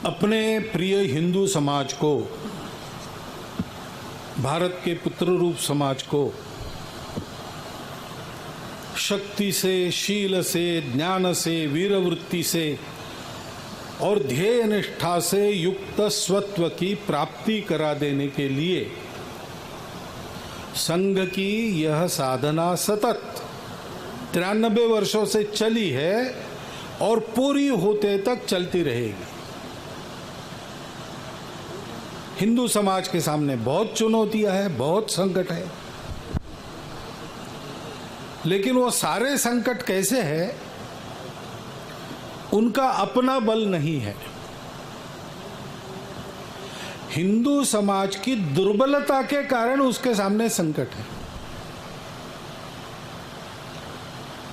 अपने प्रिय हिंदू समाज को, भारत के पुत्र रूप समाज को शक्ति से, शील से, ज्ञान से, वीरवृत्ति से और ध्येय निष्ठा से युक्त स्वत्व की प्राप्ति करा देने के लिए संघ की यह साधना सतत 93 वर्षों से चली है और पूरी होते तक चलती रहेगी। हिंदू समाज के सामने बहुत चुनौतियां हैं, बहुत संकट है, लेकिन वो सारे संकट कैसे हैं, उनका अपना बल नहीं है। हिंदू समाज की दुर्बलता के कारण उसके सामने संकट है।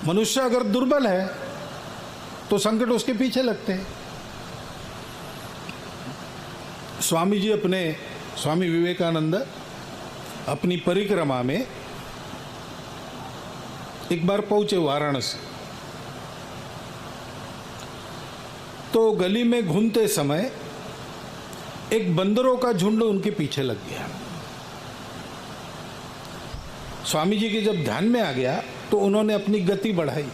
मनुष्य अगर दुर्बल है तो संकट उसके पीछे लगते हैं। स्वामी विवेकानंद अपनी परिक्रमा में एक बार पहुंचे वाराणसी, तो गली में घूमते समय एक बंदरों का झुंड उनके पीछे लग गया। स्वामी जी के जब ध्यान में आ गया तो उन्होंने अपनी गति बढ़ाई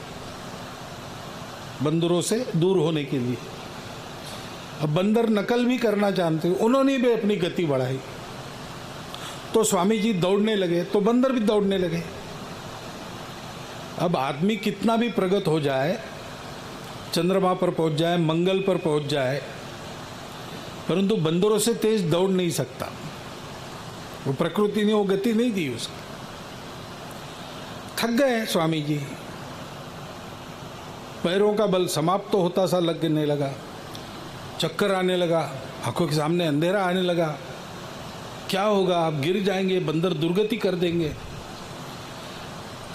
बंदरों से दूर होने के लिए। अब बंदर नकल भी करना जानते, उन्होंने भी अपनी गति बढ़ाई, तो स्वामी जी दौड़ने लगे तो बंदर भी दौड़ने लगे। अब आदमी कितना भी प्रगत हो जाए, चंद्रमा पर पहुंच जाए, मंगल पर पहुंच जाए, परंतु बंदरों से तेज दौड़ नहीं सकता। वो प्रकृति ने वो गति नहीं दी उसको। थक गए स्वामी जी, पैरों का बल समाप्त तो होता सा लगने लगा, चक्कर आने लगा, आंखों के सामने अंधेरा आने लगा। क्या होगा, आप गिर जाएंगे, बंदर दुर्गति कर देंगे।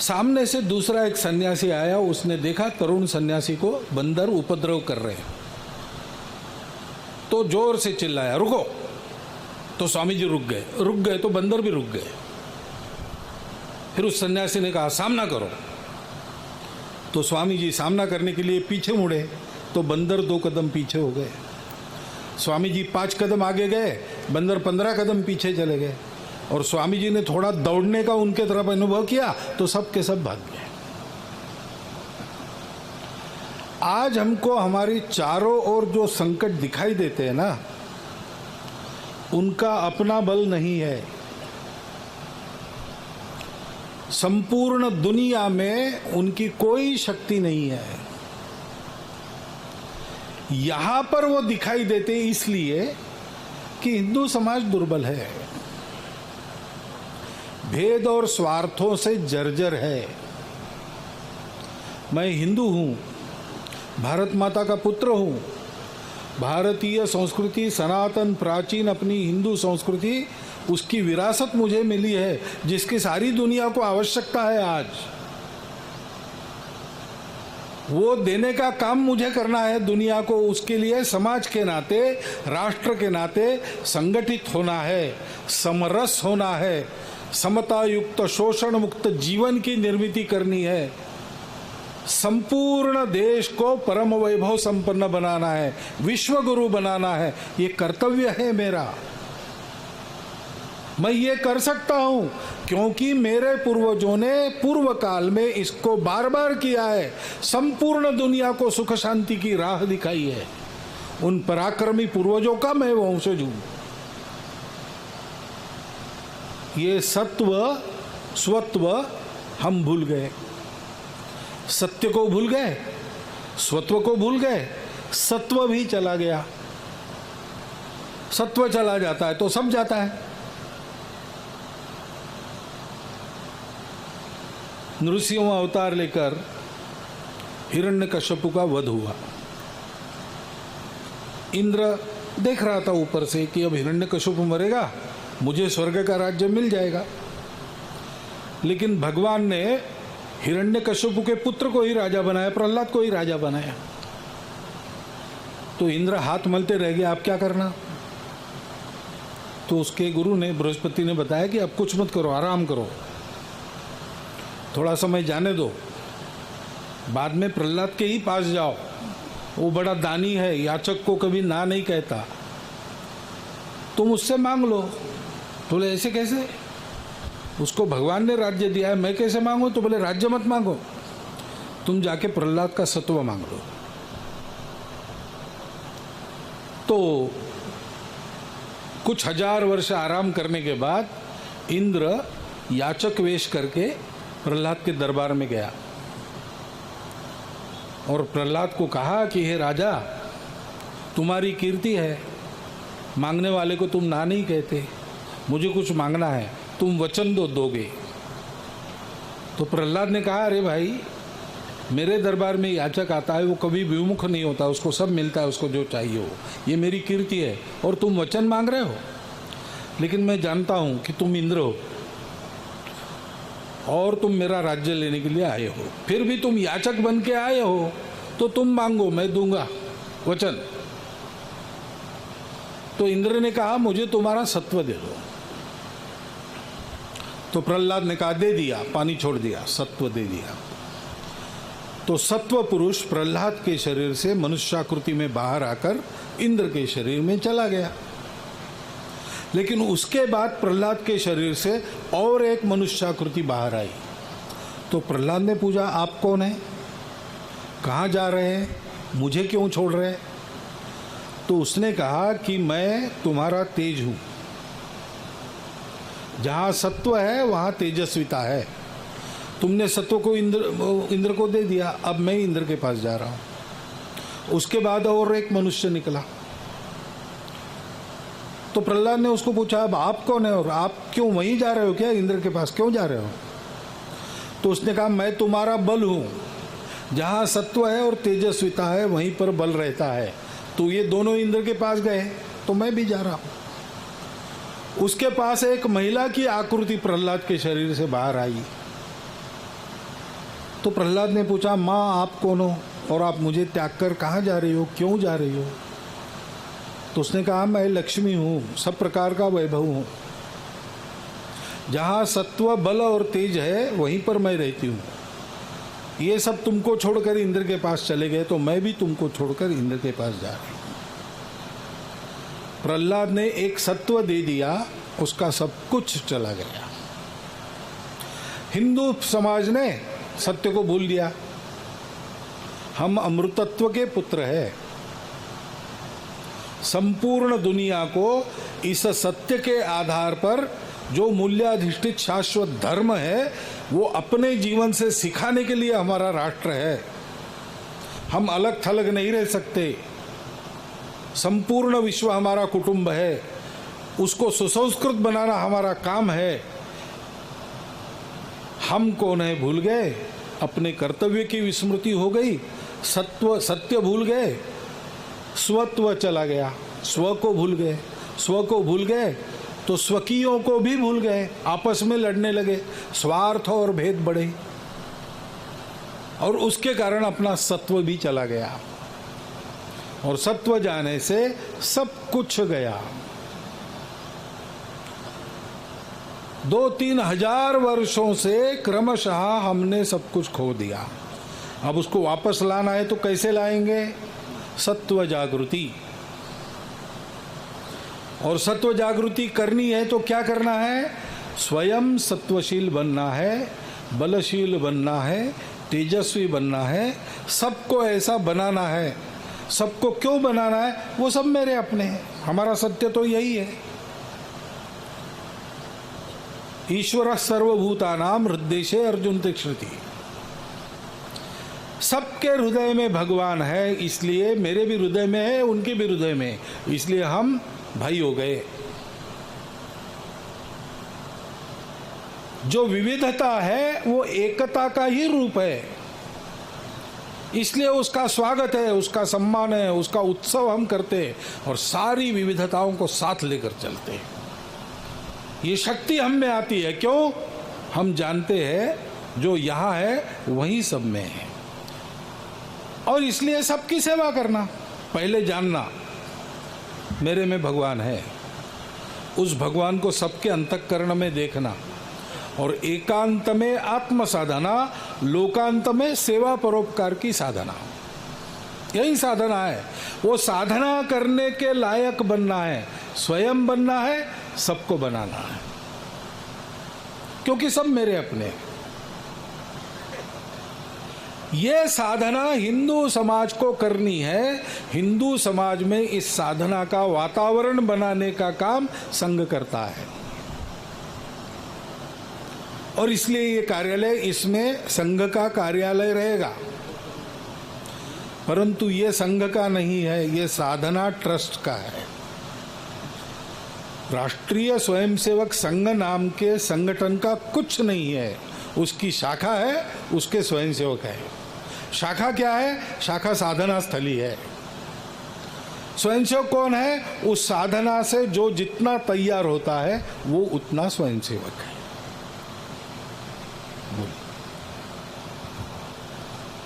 सामने से दूसरा एक सन्यासी आया, उसने देखा तरुण सन्यासी को बंदर उपद्रव कर रहे हैं, तो जोर से चिल्लाया, रुको। तो स्वामी जी रुक गए तो बंदर भी रुक गए। फिर उस सन्यासी ने कहा, सामना करो। तो स्वामी जी सामना करने के लिए पीछे मुड़े तो बंदर 2 कदम पीछे हो गए। स्वामी जी 5 कदम आगे गए, बंदर 15 कदम पीछे चले गए। और स्वामी जी ने थोड़ा दौड़ने का उनके तरफ अनुभव किया तो सब के सब भाग गए। आज हमको हमारी चारों ओर जो संकट दिखाई देते हैं ना, उनका अपना बल नहीं है। संपूर्ण दुनिया में उनकी कोई शक्ति नहीं है। यहां पर वो दिखाई देते इसलिए कि हिंदू समाज दुर्बल है, भेद और स्वार्थों से जर्जर है। मैं हिंदू हूं, भारत माता का पुत्र हूं। भारतीय संस्कृति सनातन प्राचीन अपनी हिंदू संस्कृति, उसकी विरासत मुझे मिली है, जिसकी सारी दुनिया को आवश्यकता है। आज वो देने का काम मुझे करना है दुनिया को। उसके लिए समाज के नाते, राष्ट्र के नाते संगठित होना है, समरस होना है, समता युक्त शोषण मुक्त जीवन की निर्मित करनी है, संपूर्ण देश को परम वैभव संपन्न बनाना है, विश्व गुरु बनाना है। ये कर्तव्य है मेरा। मैं ये कर सकता हूं क्योंकि मेरे पूर्वजों ने पूर्व काल में इसको बार बार किया है, संपूर्ण दुनिया को सुख शांति की राह दिखाई है। उन पराक्रमी पूर्वजों का मैं वंशज हूं। ये सत्व स्वत्व हम भूल गए, सत्य को भूल गए, स्वत्व को भूल गए, सत्व भी चला गया। सत्व चला जाता है तो सब जाता है। नृसिंह अवतार लेकर हिरण्यकश्यप का वध हुआ। इंद्र देख रहा था ऊपर से कि अब हिरण्यकश्यप मरेगा, मुझे स्वर्ग का राज्य मिल जाएगा। लेकिन भगवान ने हिरण्यकश्यप के पुत्र को ही राजा बनाया, प्रहलाद को ही राजा बनाया। तो इंद्र हाथ मलते रह गया, आप क्या करना। तो उसके गुरु ने, बृहस्पति ने बताया कि अब कुछ मत करो, आराम करो, थोड़ा समय जाने दो, बाद में प्रहलाद के ही पास जाओ। वो बड़ा दानी है, याचक को कभी ना नहीं कहता, तुम उससे मांग लो। तो बोले ऐसे कैसे, उसको भगवान ने राज्य दिया है, मैं कैसे मांगू? तो बोले राज्य मत मांगो, तुम जाके प्रहलाद का सत्व मांग लो। तो कुछ हजार वर्ष आराम करने के बाद इंद्र याचक वेश करके प्रहलाद के दरबार में गया और प्रहलाद को कहा कि हे राजा, तुम्हारी कीर्ति है, मांगने वाले को तुम ना नहीं कहते, मुझे कुछ मांगना है, तुम वचन दोगे। तो प्रहलाद ने कहा, अरे भाई, मेरे दरबार में याचक आता है, वो कभी विमुख नहीं होता, उसको सब मिलता है, उसको जो चाहिए हो, ये मेरी कीर्ति है, और तुम वचन मांग रहे हो। लेकिन मैं जानता हूं कि तुम इंद्र हो और तुम मेरा राज्य लेने के लिए आए हो, फिर भी तुम याचक बन के आए हो, तो तुम मांगो, मैं दूंगा वचन। तो इंद्र ने कहा, मुझे तुम्हारा सत्व दे दो। तो प्रहलाद ने कहा, दे दिया, पानी छोड़ दिया, सत्व दे दिया। तो सत्व पुरुष प्रहलाद के शरीर से मनुष्याकृति में बाहर आकर इंद्र के शरीर में चला गया। लेकिन उसके बाद प्रहलाद के शरीर से और एक मनुष्याकृति बाहर आई। तो प्रहलाद ने पूछा, आप कौन है, कहाँ जा रहे हैं, मुझे क्यों छोड़ रहे? तो उसने कहा कि मैं तुम्हारा तेज हूं, जहां सत्व है वहां तेजस्विता है, तुमने सत्व को इंद्र को दे दिया, अब मैं इंद्र के पास जा रहा हूं। उसके बाद और एक मनुष्य निकला। तो प्रहलाद ने उसको पूछा, अब आप कौन है और आप क्यों वहीं जा रहे हो, क्या इंद्र के पास क्यों जा रहे हो? तो उसने कहा, मैं तुम्हारा बल हूं, जहां सत्व है और तेजस्विता है वहीं पर बल रहता है। तो ये दोनों इंद्र के पास गए, तो मैं भी जा रहा हूं। उसके पास एक महिला की आकृति प्रहलाद के शरीर से बाहर आई। तो प्रहलाद ने पूछा, माँ आप कौन हो और आप मुझे त्याग कर कहाँ जा रही हो, क्यों जा रही हो? तो उसने कहा, मैं लक्ष्मी हूँ, सब प्रकार का वैभव हूँ, जहाँ सत्व बल और तेज है वहीं पर मैं रहती हूँ। ये सब तुमको छोड़कर इंद्र के पास चले गए, तो मैं भी तुमको छोड़कर इंद्र के पास जा रही हूँ। प्रहलाद ने एक सत्व दे दिया, उसका सब कुछ चला गया। हिंदू समाज ने सत्य को भूल दिया, हम अमृतत्व के पुत्र हैं। संपूर्ण दुनिया को इस सत्य के आधार पर जो मूल्याधिष्ठित शाश्वत धर्म है वो अपने जीवन से सिखाने के लिए हमारा राष्ट्र है। हम अलग थलग नहीं रह सकते। संपूर्ण विश्व हमारा कुटुंब है, उसको सुसंस्कृत बनाना हमारा काम है। हम कौन है भूल गए, अपने कर्तव्य की विस्मृति हो गई, सत्य भूल गए, स्वत्व चला गया, स्व को भूल गए। स्व को भूल गए तो स्वकीयों को भी भूल गए, आपस में लड़ने लगे, स्वार्थ और भेद बढ़े और उसके कारण अपना सत्व भी चला गया। और सत्व जाने से सब कुछ गया। 2-3 हजार वर्षों से क्रमशः हमने सब कुछ खो दिया। अब उसको वापस लाना है तो कैसे लाएंगे? सत्व जागृति। और सत्व जागृति करनी है तो क्या करना है? स्वयं सत्वशील बनना है, बलशील बनना है, तेजस्वी बनना है, सबको ऐसा बनाना है। सबको क्यों बनाना है? वो सब मेरे अपने हैं, हमारा सत्य तो यही है। ईश्वर सर्वभूतानां हृदयेशे अर्जुन तिष्ठति। सबके हृदय में भगवान है, इसलिए मेरे भी हृदय में है, उनके भी हृदय में, इसलिए हम भाई हो गए। जो विविधता है वो एकता का ही रूप है, इसलिए उसका स्वागत है, उसका सम्मान है, उसका उत्सव हम करते हैं और सारी विविधताओं को साथ लेकर चलते हैं। ये शक्ति हम में आती है। क्यों? हम जानते हैं जो यहाँ है वही सब में है। और इसलिए सबकी सेवा करना, पहले जानना मेरे में भगवान है, उस भगवान को सबके अंतःकरण में देखना और एकांत में आत्म साधना, लोकांत में सेवा परोपकार की साधना। यही साधना है। वो साधना करने के लायक बनना है, स्वयं बनना है, सबको बनाना है, क्योंकि सब मेरे अपने। ये साधना हिंदू समाज को करनी है। हिंदू समाज में इस साधना का वातावरण बनाने का काम संघ करता है, और इसलिए ये कार्यालय, इसमें संघ का कार्यालय रहेगा। परंतु ये संघ का नहीं है, ये साधना ट्रस्ट का है। राष्ट्रीय स्वयंसेवक संघ नाम के संगठन का कुछ नहीं है, उसकी शाखा है, उसके स्वयंसेवक है। शाखा क्या है? शाखा साधना स्थली है। स्वयंसेवक कौन है? उस साधना से जो जितना तैयार होता है वो उतना स्वयंसेवक है।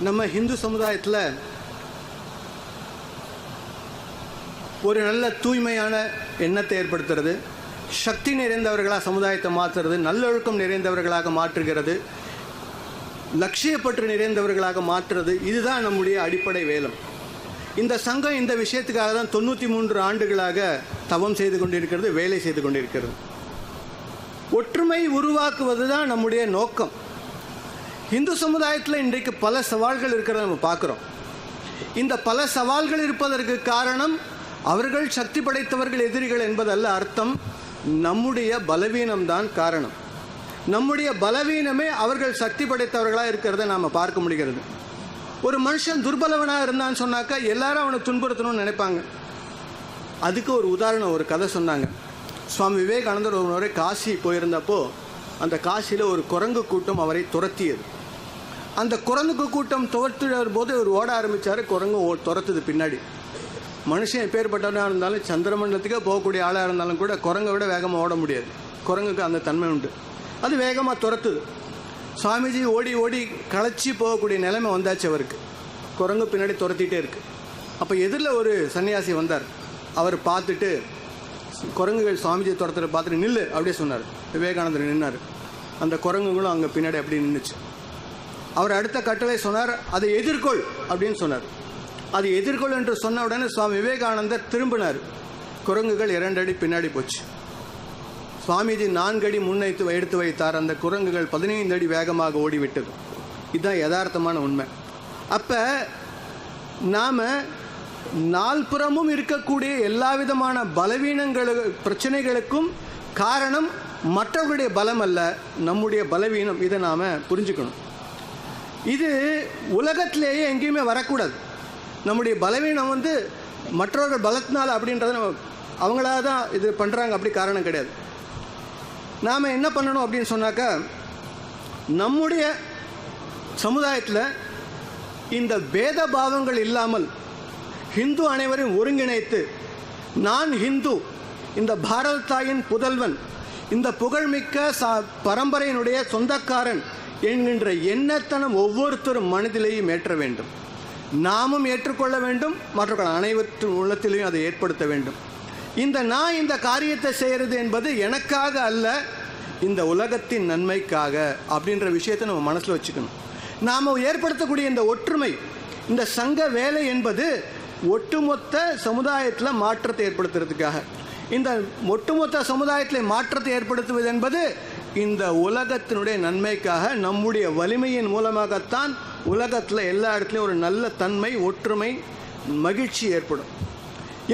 நம்ம ஹிந்து சமுதாயத்தில் ஒரு நல்ல தூய்மையான எண்ணத்தை ஏற்படுத்துறது, சக்தி நிறைந்தவர்களாக சமுதாயத்தை மாற்றுறது, நல்லொழுக்கம் நிறைந்தவர்களாக மாற்றுகிறது, லட்சியப்பற்று நிறைந்தவர்களாக மாற்றுறது, இதுதான் நம்முடைய அடிப்படை வேலம். இந்த சங்கம் இந்த விஷயத்துக்காக தான் 93 ஆண்டுகளாக தவம் செய்து கொண்டிருக்கிறது, வேலை செய்து கொண்டிருக்கிறது. ஒற்றுமை உருவாக்குவது தான் நம்முடைய நோக்கம். இந்து சமுதாயத்தில் இன்றைக்கு பல சவால்கள் இருக்கிறத நம்ம பார்க்குறோம். இந்த பல சவால்கள் இருப்பதற்கு காரணம் அவர்கள் சக்தி படைத்தவர்கள் எதிரிகள் என்பதல்ல அர்த்தம். நம்முடைய பலவீனம்தான் காரணம். நம்முடைய பலவீனமே அவர்கள் சக்தி படைத்தவர்களாக இருக்கிறத நாம் பார்க்க முடிகிறது. ஒரு மனுஷன் துர்பலவனாக இருந்தான்னு சொன்னாக்கா எல்லாரும் அவனை துன்புறுத்தணும்னு நினைப்பாங்க. அதுக்கு ஒரு உதாரணம், ஒரு கதை சொன்னாங்க. சுவாமி விவேகானந்தர் ஒரு முறை காசி போயிருந்தப்போ அந்த காசியில் ஒரு குரங்கு கூட்டம் அவரை துரத்தியது. அந்த குரங்கு கூட்டம் துரத்துற போது அவர் ஓட ஆரம்பித்தார். குரங்கு துரத்துது பின்னாடி. மனுஷன் எப்பேற்பட்டவனாக இருந்தாலும், சந்திரமண்டலத்துக்கே போகக்கூடிய ஆளாக இருந்தாலும் கூட குரங்கை விட வேகமாக ஓட முடியாது. குரங்குக்கு அந்த தன்மை உண்டு. அது வேகமாக துரத்துது. சுவாமிஜி ஓடி ஓடி களைச்சி போகக்கூடிய நிலைமை வந்தாச்சு அவருக்கு. குரங்கு பின்னாடி துரத்திட்டே இருக்கு. அப்போ எதிரில் ஒரு சன்னியாசி வந்தார். அவர் பார்த்துட்டு குரங்குகள் சுவாமிஜி துரத்துற பார்த்துட்டு நில்லு அப்படியே சொன்னார். விவேகானந்தர் நின்னார். அந்த குரங்குகளும் அங்கே பின்னாடி அப்படி நின்றுச்சு. அவர் அடுத்த கட்டளை சொன்னார், அதை எதிர்கொள் அப்படின்னு சொன்னார். அது எதிர்கொள் என்று சொன்ன உடனே சுவாமி விவேகானந்தர் திரும்பினார். குரங்குகள் 2 அடி பின்னாடி போச்சு. சுவாமிஜி 4 அடி முன்னைத்து எடுத்து வைத்தார். அந்த குரங்குகள் 15 அடி வேகமாக ஓடிவிட்டது. இதுதான் யதார்த்தமான உண்மை. அப்போ நாம் நால்புறமும் இருக்கக்கூடிய எல்லா விதமான பிரச்சனைகளுக்கும் காரணம் மற்றவர்களுடைய பலம் அல்ல, நம்முடைய பலவீனம். இதை நாம் புரிஞ்சுக்கணும். இது உலகத்திலேயே எங்கேயுமே வரக்கூடாது. நம்முடைய பலவீனம் மற்றவர்கள் பலத்தினால அப்படின்றத நம்ம அவங்களாக தான் இது பண்ணுறாங்க, அப்படி காரணம் கிடையாது. நாம் என்ன பண்ணணும் அப்படின்னு சொன்னாக்கா, நம்முடைய சமுதாயத்தில் இந்த பேத பாவங்கள் இல்லாமல் ஹிந்து அனைவரையும் ஒருங்கிணைத்து, நான் ஹிந்து, இந்த பாரத தாயின் புதல்வன், இந்த புகழ்மிக்க பரம்பரையினுடைய சொந்தக்காரன் என்கின்ற எண்ணத்தனம் ஒவ்வொருத்தரும் மனதிலேயும் ஏற்ற வேண்டும். நாமும் ஏற்றுக்கொள்ள வேண்டும், மற்றவர்கள் அனைவற்றும் உள்ளத்திலையும் அதை ஏற்படுத்த வேண்டும். நான் இந்த காரியத்தை செய்கிறது என்பது எனக்காக அல்ல, இந்த உலகத்தின் நன்மைக்காக அப்படின்ற விஷயத்தை நம்ம மனசில் வச்சுக்கணும். நாம் ஏற்படுத்தக்கூடிய இந்த ஒற்றுமை, இந்த சங்க வேலை என்பது ஒட்டுமொத்த சமுதாயத்தில் மாற்றத்தை ஏற்படுத்துறதுக்காக. இந்த ஒட்டுமொத்த சமுதாயத்தில் மாற்றத்தை ஏற்படுத்துவது என்பது இந்த உலகத்தினுடைய நன்மைக்காக. நம்முடைய வலிமையின் மூலமாகத்தான் உலகத்தில் எல்லா இடத்துலையும் ஒரு நல்ல தன்மை, ஒற்றுமை, மகிழ்ச்சி ஏற்படும்.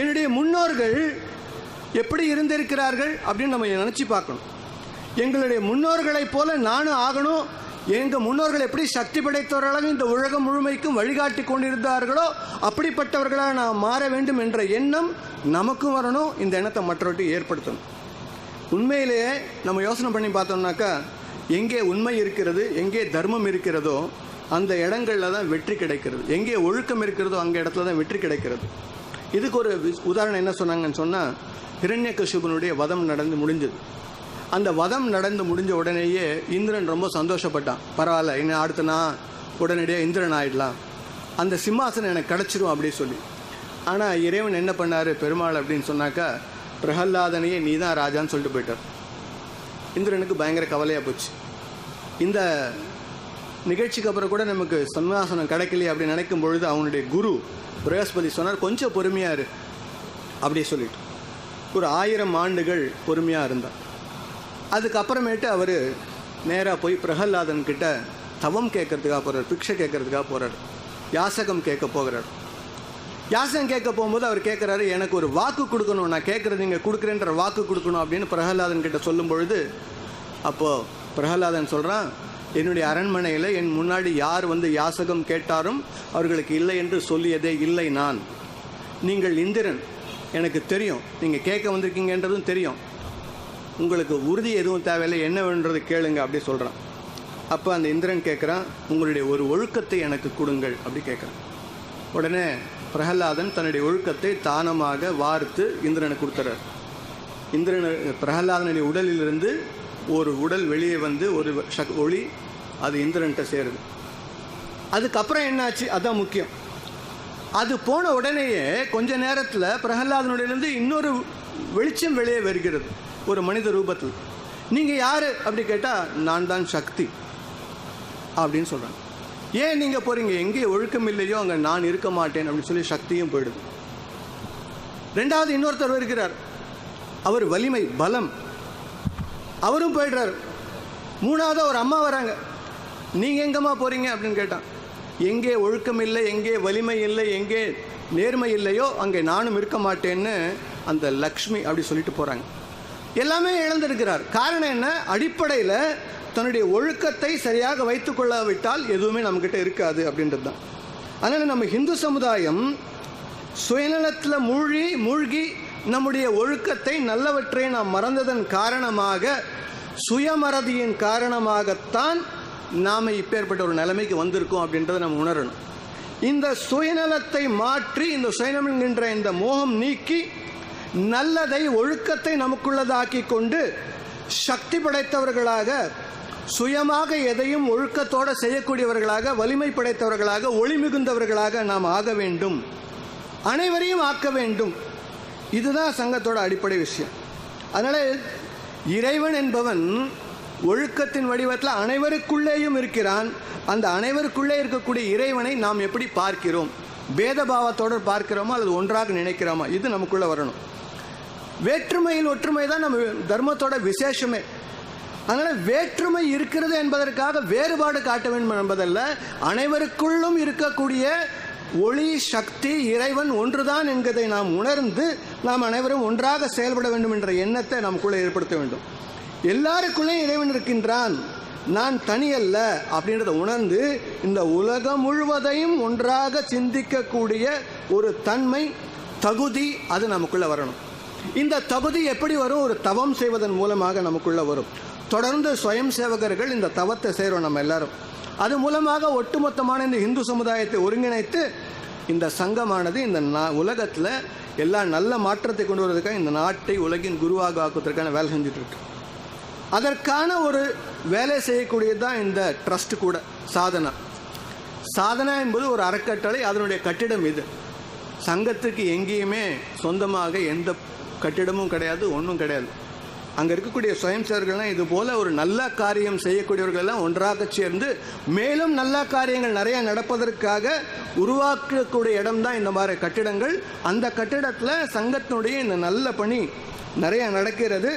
என்னுடைய முன்னோர்கள் எப்படி இருந்திருக்கிறார்கள் அப்படின்னு நம்ம நினச்சி பார்க்கணும். எங்களுடைய முன்னோர்களைப் போல நானும் ஆகணும். எங்கள் முன்னோர்கள் எப்படி சக்தி படைத்தவர்களாக இந்த உலகம் முழுமைக்கும் வழிகாட்டி கொண்டிருந்தார்களோ அப்படிப்பட்டவர்களாக நாம் மாற வேண்டும் என்ற எண்ணம் நமக்கும் வரணும். இந்த எண்ணத்தை மற்றவர்களுக்கு ஏற்படுத்தணும். உண்மையிலேயே நம்ம யோசனை பண்ணி பார்த்தோம்னாக்கா, எங்கே உண்மை இருக்கிறது, எங்கே தர்மம் இருக்கிறதோ அந்த இடங்களில் தான் வெற்றி கிடைக்கிறது. எங்கே ஒழுக்கம் இருக்கிறதோ அங்கே இடத்துல தான் வெற்றி கிடைக்கிறது. இதுக்கு ஒரு உதாரணம் என்ன சொன்னாங்கன்னு சொன்னால், ஹிரண்யகசிபுனுடைய வதம் நடந்து முடிஞ்சது. அந்த வதம் நடந்து முடிஞ்ச உடனேயே இந்திரன் ரொம்ப சந்தோஷப்பட்டான். பரவாயில்ல, இன்னும் அடுத்த நான் உடனடியாக இந்திரன் ஆகிடலாம், அந்த சிம்மாசனம் எனக்கு கிடச்சிரும் அப்படின்னு சொல்லி. ஆனால் இறைவன் என்ன பண்ணார், பெருமாள் அப்படின்னு சொன்னாக்கா, பிரகல்லாதனையே நீ தான் ராஜான்னு சொல்லிட்டு போயிட்டார். இந்திரனுக்கு பயங்கர கவலையாக போச்சு. இந்த நிகழ்ச்சிக்கு அப்புறம் கூட நமக்கு சிம்மாசனம் கிடைக்கலையே அப்படின்னு நினைக்கும் பொழுது அவனுடைய குரு பிரகஸ்பதி சொன்னார், கொஞ்சம் பொறுமையாக இரு அப்படி சொல்லிட்டு ஒரு 1000 ஆண்டுகள் பொறுமையாக இருந்தார். அதுக்கப்புறமேட்டு அவர் நேராக போய் பிரகலாதன் கிட்ட தவம் கேட்கறதுக்காக போகிறார், பிக்ஷை கேட்கறதுக்காக போகிறார், யாசகம் கேட்க போகிறார். யாசகம் கேட்க போகும்போது அவர் கேட்குறாரு, எனக்கு ஒரு வாக்கு கொடுக்கணும், நான் கேட்குறது நீங்கள் கொடுக்குறேன்ற வாக்கு கொடுக்கணும் அப்படின்னு பிரகலாதன் கிட்ட சொல்லும் பொழுது, அப்போது பிரகலாதன் சொல்கிறான், என்னுடைய அரண்மனையில் என் முன்னாடி யார் வந்து யாசகம் கேட்டாரும் அவர்களுக்கு இல்லை என்று சொல்லியதே இல்லை நான். நீங்கள் இந்திரன், எனக்கு தெரியும் நீங்கள் கேட்க வந்திருக்கீங்கன்றதும் தெரியும், உங்களுக்கு உறுதி எதுவும் தேவையில்லை, என்ன வேணுன்றது கேளுங்க அப்படி சொல்கிறான். அப்போ அந்த இந்திரன் கேட்குறான், உங்களுடைய ஒரு ஒழுக்கத்தை எனக்கு கொடுங்கள் அப்படி கேட்குறான். உடனே பிரகலாதன் தன்னுடைய ஒழுக்கத்தை தானமாக வார்த்து இந்திரனுக்கு கொடுத்துறார். பிரகலாதனுடைய உடலிலிருந்து ஒரு உடல் வெளியே வந்து ஒரு ஒளி அது இந்திரன்கிட்ட சேருது. அதுக்கப்புறம் என்னாச்சு, அதுதான் முக்கியம். அது போன உடனேயே கொஞ்ச நேரத்தில் பிரகலாதனுடையிலிருந்து இன்னொரு வெளிச்சம் வெளியே வருகிறது ஒரு மனித ரூபத்தில். நீங்கள் யார் அப்படி கேட்டால், நான் தான் சக்தி அப்படின்னு சொல்கிறாங்க. ஏன் நீங்கள் போகிறீங்க, எங்கே ஒழுக்கம் இல்லையோ அங்கே நான் இருக்க மாட்டேன் அப்படின்னு சொல்லி சக்தியும் போயிடுது. ரெண்டாவது இன்னொருத்தர் இருக்கிறார், அவர் வலிமை பலம், அவரும் போயிடுறார். மூணாவது ஒரு அம்மா வராங்க, நீங்கள் எங்கம்மா போகிறீங்க அப்படின்னு கேட்டான். எங்கே ஒழுக்கம் இல்லை, எங்கே வலிமை இல்லை, எங்கே நேர்மை இல்லையோ அங்கே நானும் இருக்க மாட்டேன்னு அந்த லக்ஷ்மி அப்படி சொல்லிட்டு போகிறாங்க. எல்லாமே இழந்திருக்கிறார். காரணம் என்ன, அடிப்படையில் தன்னுடைய ஒழுக்கத்தை சரியாக வைத்து கொள்ளாவிட்டால் எதுவுமே நம்மக்கிட்ட இருக்காது அப்படின்றது தான். அதனால் நம்ம இந்து சமுதாயம் சுயநலத்தில் மூழ்கி நம்முடைய ஒழுக்கத்தை நல்லவற்றை நாம் மறந்ததன் காரணமாக, சுயமறதியின் காரணமாகத்தான் நாம் இப்பேற்பட்ட ஒரு நிலைமைக்கு வந்திருக்கோம் அப்படின்றத நம்ம உணரணும். இந்த சுயநலத்தை மாற்றி, இந்த சுயநலம் என்கின்ற இந்த மோகம் நீக்கி, நல்லதை ஒழுக்கத்தை நமக்குள்ளதாக்கி கொண்டு சக்தி படைத்தவர்களாக, சுயமாக எதையும் ஒழுக்கத்தோடு செய்யக்கூடியவர்களாக, வலிமை படைத்தவர்களாக, ஒளி மிகுந்தவர்களாக நாம் ஆக வேண்டும், அனைவரையும் ஆக்க வேண்டும். இதுதான் சங்கத்தோட அடிப்படை விஷயம். அதனால் இறைவன் என்பவன் ஒழுக்கத்தின் வடிவத்தில் அனைவருக்குள்ளேயும் இருக்கிறான். அந்த அனைவருக்குள்ளே இருக்கக்கூடிய இறைவனை நாம் எப்படி பார்க்கிறோம், பேதபாவத்தோடு பார்க்கிறோமா அல்லது ஒன்றாக நினைக்கிறோமா, இது நமக்குள்ளே வரணும். வேற்றுமையில் ஒற்றுமை தான் நம்ம தர்மத்தோட விசேஷமே. அதனால் வேற்றுமை இருக்கிறது என்பதற்காக வேறுபாடு காட்ட வேண்டும் என்பதல்ல, அனைவருக்குள்ளும் இருக்கக்கூடிய ஒளி சக்தி இறைவன் ஒன்றுதான் என்கிறதை நாம் உணர்ந்து நாம் அனைவரும் ஒன்றாக செயல்பட வேண்டும் என்ற எண்ணத்தை நமக்குள்ளே ஏற்படுத்த வேண்டும். எல்லாருக்குள்ளே இறைவன் இருக்கின்றான், நான் தனியல்ல அப்படின்றத உணர்ந்து இந்த உலகம் முழுவதையும் ஒன்றாக சிந்திக்கக்கூடிய ஒரு தன்மை, தகுதி அது நமக்குள்ளே வரணும். இந்த தகுதி எப்படி வரும், ஒரு தவம் செய்வதன் மூலமாக நமக்குள்ளே வரும். தொடர்ந்து சுயம் சேவகர்கள் இந்த தவத்தை செய்கிறோம் நம்ம எல்லாரும். அது மூலமாக ஒட்டுமொத்தமான இந்த இந்து சமுதாயத்தை ஒருங்கிணைத்து இந்த சங்கமானது இந்த உலகத்தில் எல்லா நல்ல மாற்றத்தை கொண்டு வருவதற்காக இந்த நாட்டை உலகின் குருவாக ஆக்குவதற்கான வேலை செஞ்சுட்டு இருக்கு. அதற்கான ஒரு வேலை செய்யக்கூடியது தான் இந்த ட்ரஸ்ட் கூட. சாதனா என்பது ஒரு அறக்கட்டளை, அதனுடைய கட்டிடம் இது. சங்கத்துக்கு எங்கேயுமே சொந்தமாக எந்த கட்டிடமும் கிடையாது, ஒன்றும் கிடையாது. அங்கே இருக்கக்கூடிய சுயம் சேவர்கள்லாம் இது போல் ஒரு நல்ல காரியம் செய்யக்கூடியவர்களெல்லாம் ஒன்றாக சேர்ந்து மேலும் நல்ல காரியங்கள் நிறையா நடப்பதற்காக உருவாக்கக்கூடிய இடம்தான் இந்த மாதிரி கட்டிடங்கள். அந்த கட்டிடத்தில் சங்கத்தினுடைய இந்த நல்ல பணி நிறையா நடக்கிறது.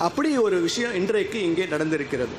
அப்படி ஒரு விஷயம் இன்றைக்கு இங்கே நடந்திருக்கிறது.